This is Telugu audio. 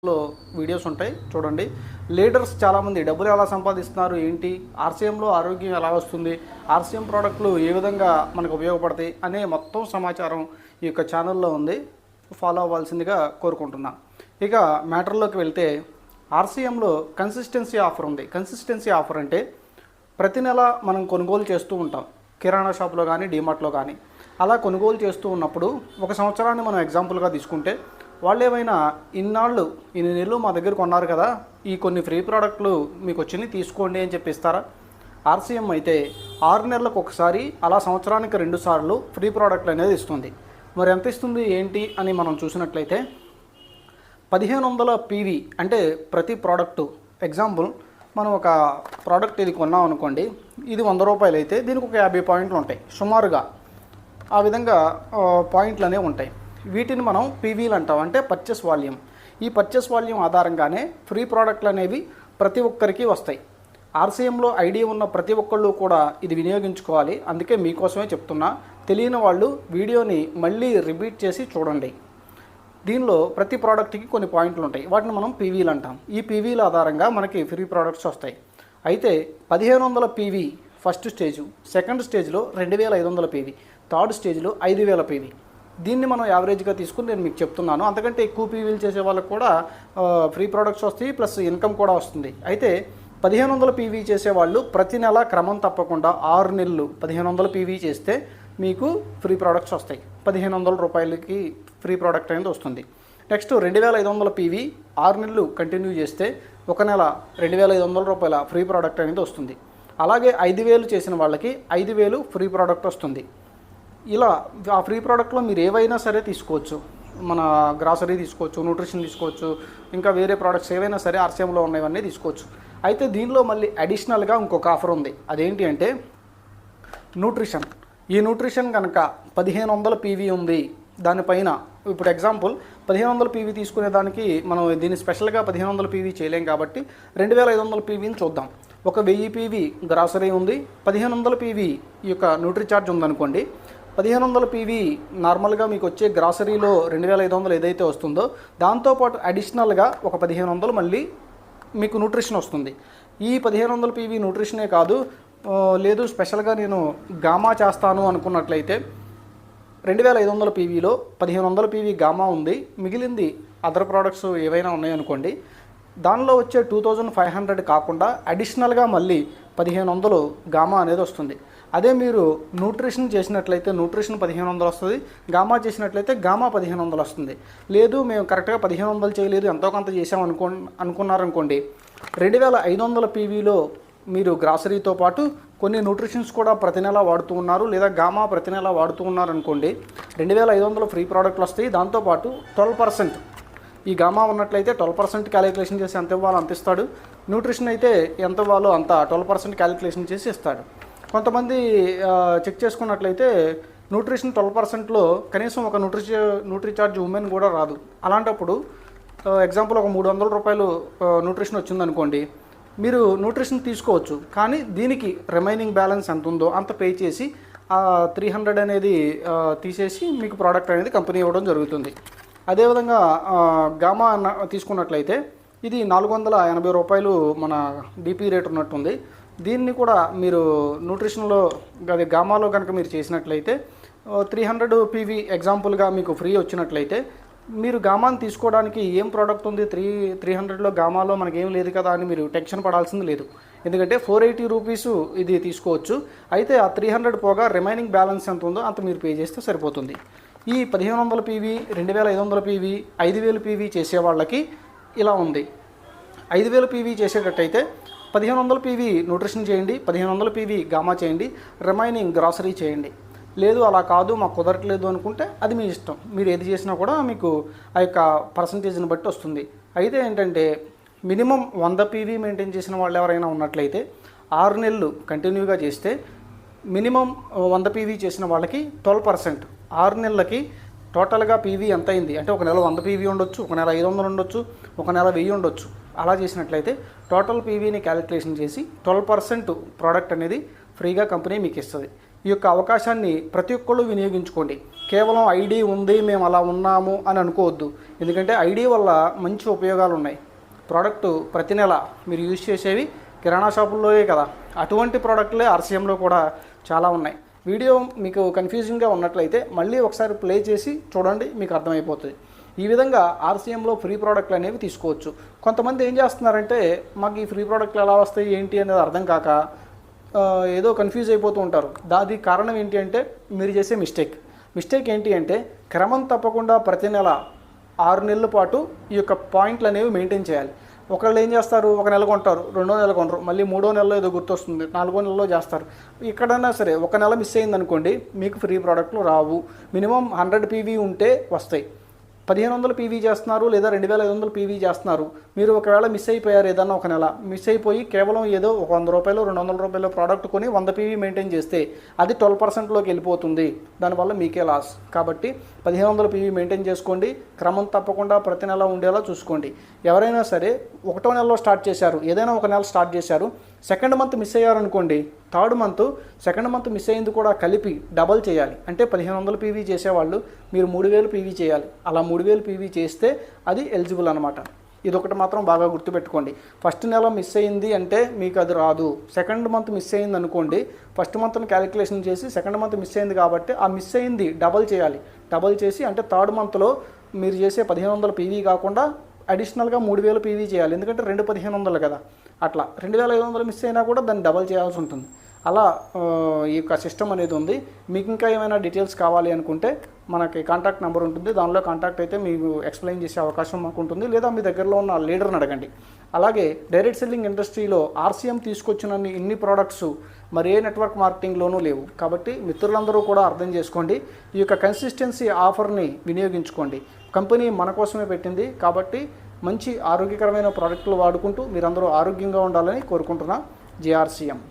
లో వీడియోస్ ఉంటాయి చూడండి. లీడర్స్ చాలామంది డబ్బులు ఎలా సంపాదిస్తున్నారు ఏంటి, ఆర్సీఎంలో ఆరోగ్యం ఎలా వస్తుంది, ఆర్సీఎం ప్రోడక్ట్లు ఏ విధంగా మనకు ఉపయోగపడతాయి అనే మొత్తం సమాచారం ఈ యొక్క ఛానల్లో ఉంది. ఫాలో అవ్వాల్సిందిగా కోరుకుంటున్నాను. ఇక మ్యాటర్లోకి వెళ్తే ఆర్సీఎంలో కన్సిస్టెన్సీ ఆఫర్ ఉంది. కన్సిస్టెన్సీ ఆఫర్ అంటే ప్రతి నెల మనం కొనుగోలు చేస్తూ ఉంటాం, కిరాణా షాప్లో కానీ డీమార్ట్లో కానీ. అలా కొనుగోలు చేస్తూ ఉన్నప్పుడు ఒక సంవత్సరాన్ని మనం ఎగ్జాంపుల్గా తీసుకుంటే వాళ్ళు ఏమైనా ఇన్ని నెలలు మా దగ్గర కొన్నారు కదా, ఈ కొన్ని ఫ్రీ ప్రోడక్ట్లు మీకు వచ్చినాయి తీసుకోండి అని చెప్పి ఇస్తారా? ఆర్సీఎం అయితే 6 నెలలకు ఒకసారి, అలా సంవత్సరానికి 2 సార్లు ఫ్రీ ప్రోడక్ట్లు అనేది ఇస్తుంది. మరి ఎంత ఇస్తుంది ఏంటి అని మనం చూసినట్లయితే 1500 పీవీ అంటే ప్రతి ప్రోడక్టు. ఎగ్జాంపుల్, మనం ఒక ప్రోడక్ట్ ఇది కొన్నాం అనుకోండి, ఇది 100 రూపాయలు అయితే దీనికి ఒక 50 పాయింట్లు ఉంటాయి సుమారుగా. ఆ విధంగా పాయింట్లు అనేవి ఉంటాయి. వీటిని మనం పీవీలు అంటాం, అంటే పర్చేస్ వాల్యూమ్. ఈ పర్చేస్ వాల్యూమ్ ఆధారంగానే ఫ్రీ ప్రోడక్ట్లు అనేవి ప్రతి ఒక్కరికి వస్తాయి. ఆర్సీఎంలో ఐడియా ఉన్న ప్రతి ఒక్కళ్ళు కూడా ఇది వినియోగించుకోవాలి. అందుకే మీకోసమే చెప్తున్నా. తెలియని వాళ్ళు వీడియోని మళ్ళీ రిపీట్ చేసి చూడండి. దీనిలో ప్రతి ప్రోడక్ట్కి కొన్ని పాయింట్లు ఉంటాయి, వాటిని మనం పీవీలు అంటాం. ఈ పీవీల ఆధారంగా మనకి ఫ్రీ ప్రోడక్ట్స్ వస్తాయి. అయితే 1500 పీవీ ఫస్ట్ స్టేజు, సెకండ్ స్టేజ్లో 2500 పీవీ, థర్డ్ స్టేజ్లో 5000 పీవీ. దీన్ని మనం యావరేజ్గా తీసుకుని నేను మీకు చెప్తున్నాను. అంతకంటే ఎక్కువ పీవీలు చేసే వాళ్ళకి కూడా ఫ్రీ ప్రోడక్ట్స్ వస్తాయి, ప్లస్ ఇన్కమ్ కూడా వస్తుంది. అయితే 1500 పీవీ చేసేవాళ్ళు ప్రతి నెల క్రమం తప్పకుండా 6 నెలలు 1500 పీవీ చేస్తే మీకు ఫ్రీ ప్రోడక్ట్స్ వస్తాయి. 1500 రూపాయలకి ఫ్రీ ప్రోడక్ట్ అనేది వస్తుంది. నెక్స్ట్ 2500 పీవీ 6 నెలలు కంటిన్యూ చేస్తే ఒక నెల 2500 రూపాయల ఫ్రీ ప్రోడక్ట్ అనేది వస్తుంది. అలాగే 5000 చేసిన వాళ్ళకి 5000 ఫ్రీ ప్రోడక్ట్ వస్తుంది. ఇలా ఆ ఫ్రీ ప్రోడక్ట్లో మీరు ఏవైనా సరే తీసుకోవచ్చు. మన గ్రాసరీ తీసుకోవచ్చు, న్యూట్రిషన్ తీసుకోవచ్చు, ఇంకా వేరే ప్రోడక్ట్స్ ఏవైనా సరే ఆర్సీఎంలో ఉన్నవన్నీ తీసుకోవచ్చు. అయితే దీనిలో మళ్ళీ అడిషనల్గా ఇంకొక ఆఫర్ ఉంది. అదేంటి అంటే న్యూట్రిషన్. ఈ న్యూట్రిషన్ కనుక 1500 పీవీ ఉంది, దానిపైన ఇప్పుడు ఎగ్జాంపుల్ 1500 పీవీ తీసుకునేదానికి మనం దీన్ని స్పెషల్గా 1500 పీవీ చేయలేం కాబట్టి 2500 పీవీని చూద్దాం. ఒక 1000 పీవీ గ్రాసరీ ఉంది, 1500 పీవీ ఈ యొక్క న్యూట్రీ చార్జ్ ఉందనుకోండి. 1500 పీవీ నార్మల్గా మీకు వచ్చే గ్రాసరీలో 2500 ఏదైతే వస్తుందో దాంతోపాటు అడిషనల్గా ఒక 1500 మళ్ళీ మీకు న్యూట్రిషన్ వస్తుంది. ఈ 1500 పీవీ న్యూట్రిషనే కాదు, లేదు స్పెషల్గా నేను గామా చేస్తాను అనుకున్నట్లయితే 2500 పీవీలో 1500 పీవీ గామా ఉంది, మిగిలింది అదర్ ప్రోడక్ట్స్ ఏవైనా ఉన్నాయనుకోండి, దానిలో వచ్చే 2500 కాకుండా అడిషనల్గా మళ్ళీ 1500 గామా అనేది వస్తుంది. అదే మీరు న్యూట్రిషన్ చేసినట్లయితే న్యూట్రిషన్ 1500 వస్తుంది, గామా చేసినట్లయితే గామా 1500 వస్తుంది. లేదు మేము కరెక్ట్గా 1500 చేయలేదు ఎంతో కొంత చేసాం అనుకున్నారనుకోండి, 2500 పీవీలో మీరు గ్రాసరీతో పాటు కొన్ని న్యూట్రిషన్స్ కూడా ప్రతి నెల వాడుతూ ఉన్నారు, లేదా గామా ప్రతి నెల వాడుతూ ఉన్నారనుకోండి, 2500 ఫ్రీ ప్రోడక్ట్లు వస్తాయి. దాంతోపాటు 12% ఈ గామా ఉన్నట్లయితే 12% క్యాలిక్యులేషన్ చేసి ఎంత ఇవ్వాలో అంత ఇస్తాడు. న్యూట్రిషన్ అయితే ఎంత ఇవ్వాలో అంత 12% క్యాలిక్యులేషన్ చేసి ఇస్తాడు. కొంతమంది చెక్ చేసుకున్నట్లయితే న్యూట్రిషన్ 12%లో కనీసం ఒక న్యూట్రీ చార్జ్ ఉమెన్ కూడా రాదు. అలాంటప్పుడు ఎగ్జాంపుల్ ఒక 300 రూపాయలు న్యూట్రిషన్ వచ్చిందనుకోండి, మీరు న్యూట్రిషన్ తీసుకోవచ్చు. కానీ దీనికి రిమైనింగ్ బ్యాలెన్స్ ఎంత ఉందో అంత పే చేసి 300 అనేది తీసేసి మీకు ప్రోడక్ట్ అనేది కంపెనీ ఇవ్వడం జరుగుతుంది. అదేవిధంగా గామా తీసుకున్నట్లయితే ఇది 480 రూపాయలు మన డిపి రేట్ ఉన్నట్టుంది. దీన్ని కూడా మీరు న్యూట్రిషన్లో అది గామాలో కనుక మీరు చేసినట్లయితే 300 పీవీ ఎగ్జాంపుల్గా మీకు ఫ్రీ వచ్చినట్లయితే మీరు గామాని తీసుకోవడానికి ఏం ప్రోడక్ట్ ఉంది 300లో గామాలో మనకేం లేదు కదా అని మీరు టెన్షన్ పడాల్సింది లేదు. ఎందుకంటే 480 రూపీస్ ఇది తీసుకోవచ్చు. అయితే ఆ 300 పోగా రిమైనింగ్ బ్యాలెన్స్ ఎంత ఉందో అంత మీరు పే చేస్తే సరిపోతుంది. ఈ 1500 పీవీ, 2500 పీవీ, 5000 పీవీ చేసే వాళ్ళకి ఇలా ఉంది. 5000 పీవీ చేసేటట్టయితే 1500 పీవీ న్యూట్రిషన్ చేయండి, 1500 పీవీ గామా చేయండి, రిమైనింగ్ గ్రాసరీ చేయండి. లేదు అలా కాదు మాకు కుదరట్లేదు అనుకుంటే అది మీ ఇష్టం. మీరు ఏది చేసినా కూడా మీకు ఆ యొక్క పర్సంటేజ్ని బట్టి వస్తుంది. అయితే ఏంటంటే మినిమం 100 పీవీ మెయింటైన్ చేసిన వాళ్ళు ఎవరైనా ఉన్నట్లయితే 6 నెలలు కంటిన్యూగా చేస్తే మినిమం 100 పీవీ చేసిన వాళ్ళకి 12%. 6 నెలలకి టోటల్గా పీవీ ఎంత అయింది అంటే ఒక నెల 100 పీవీ ఉండొచ్చు, ఒక నెల 500 ఉండొచ్చు, ఒక నెల 1000 ఉండొచ్చు. అలా చేసినట్లయితే టోటల్ పీవీని క్యాలిక్యులేషన్ చేసి 12% ప్రోడక్ట్ అనేది ఫ్రీగా కంపెనీ మీకు ఇస్తుంది. ఈ యొక్క అవకాశాన్ని ప్రతి ఒక్కళ్ళు వినియోగించుకోండి. కేవలం ఐడి ఉంది మేము అలా ఉన్నాము అని అనుకోవద్దు. ఎందుకంటే ఐడి వల్ల మంచి ఉపయోగాలు ఉన్నాయి. ప్రోడక్ట్ ప్రతి నెల మీరు యూజ్ చేసేవి కిరాణా షాపుల్లోనే కదా, అటువంటి ప్రోడక్ట్లే ఆర్సీఎంలో కూడా చాలా ఉన్నాయి. వీడియో మీకు కన్ఫ్యూజింగ్గా ఉన్నట్లయితే మళ్ళీ ఒకసారి ప్లే చేసి చూడండి, మీకు అర్థమైపోతుంది. ఈ విధంగా ఆర్సీఎంలో ఫ్రీ ప్రోడక్ట్లు అనేవి తీసుకోవచ్చు. కొంతమంది ఏం చేస్తున్నారంటే మాకు ఈ ఫ్రీ ప్రోడక్ట్లు ఎలా వస్తాయి ఏంటి అనేది అర్థం కాక ఏదో కన్ఫ్యూజ్ అయిపోతూ ఉంటారు. దానికి కారణం ఏంటి అంటే మీరు చేసే మిస్టేక్ ఏంటి అంటే క్రమం తప్పకుండా ప్రతి నెల 6 నెలల పాటు ఈ యొక్క పాయింట్లు అనేవి మెయింటైన్ చేయాలి. ఒకళ్ళు ఏం చేస్తారు, ఒక నెల కొంటారు, 2వ నెల కొనరు, మళ్ళీ 3వ నెలలో ఏదో గుర్తొస్తుంది, 4వ నెలలో చేస్తారు. ఎక్కడైనా సరే ఒక నెల మిస్ అయిందనుకోండి మీకు ఫ్రీ ప్రోడక్ట్లు రావు. మినిమం 100 పీవీ ఉంటే వస్తాయి. 1500 పీవీ చేస్తున్నారు లేదా 2500 పీవీ చేస్తున్నారు. మీరు ఒకవేళ మిస్ అయిపోయారు, ఏదన్నా ఒక నెల మిస్ అయిపోయి కేవలం ఏదో ఒక 100 రూపాయలు 200 రూపాయల ప్రోడక్ట్ కొని 100 పీవీ మెయింటైన్ చేస్తే అది 12%లోకి వెళ్ళిపోతుంది. దానివల్ల మీకే లాస్. కాబట్టి 1500 పీవీ మెయింటైన్ చేసుకోండి. క్రమం తప్పకుండా ప్రతి నెల ఉండేలా చూసుకోండి. ఎవరైనా సరే 1వ నెలలో స్టార్ట్ చేశారు, ఏదైనా ఒక నెల స్టార్ట్ చేశారు, 2nd మంత్ మిస్ అయ్యారనుకోండి, 3rd month 2nd month miss అయింది కూడా కలిపి డబల్ చేయాలి. అంటే 1500 పీవీ చేసేవాళ్ళు మీరు 3000 పీవీ చేయాలి. అలా 3000 పీవీ చేస్తే అది ఎలిజిబుల్ అనమాట. ఇదొకటి మాత్రం బాగా గుర్తుపెట్టుకోండి. ఫస్ట్ నెల మిస్ అయింది అంటే మీకు అది రాదు. 2nd మంత్ మిస్ అయింది అనుకోండి, ఫస్ట్ మంత్ని క్యాలిక్యులేషన్ చేసి 2nd మంత్ మిస్ అయింది కాబట్టి ఆ మిస్ అయింది డబల్ చేయాలి. డబల్ చేసి అంటే 3rd మంత్లో మీరు చేసే 1500 పీవీ కాకుండా అడిషనల్గా 3000 పీవీ చేయాలి. ఎందుకంటే 2 1500 కదా, అట్లా 2500 మిస్ అయినా కూడా దాన్ని డబల్ చేయాల్సి ఉంటుంది. అలా ఈ యొక్క సిస్టమ్ అనేది ఉంది. మీకు ఇంకా ఏమైనా డీటెయిల్స్ కావాలి అనుకుంటే మనకి కాంటాక్ట్ నెంబర్ ఉంటుంది, దానిలో కాంటాక్ట్ అయితే మీకు ఎక్స్ప్లెయిన్ చేసే అవకాశం మాకు ఉంటుంది. లేదా మీ దగ్గరలో ఉన్న లీడర్ని అడగండి. అలాగే డైరెక్ట్ సెల్లింగ్ ఇండస్ట్రీలో ఆర్సీఎం తీసుకొచ్చినన్ని ఇన్ని ప్రోడక్ట్స్ మరి ఏ నెట్వర్క్ మార్కెటింగ్లోనూ లేవు. కాబట్టి మిత్రులందరూ కూడా అర్థం చేసుకోండి, ఈ యొక్క కన్సిస్టెన్సీ ఆఫర్ని వినియోగించుకోండి. కంపెనీ మన కోసమే పెట్టింది కాబట్టి మంచి ఆరోగ్యకరమైన ప్రోడక్ట్లు వాడుకుంటూ మీరందరూ ఆరోగ్యంగా ఉండాలని కోరుకుంటున్నా. జేఆర్సీఎం.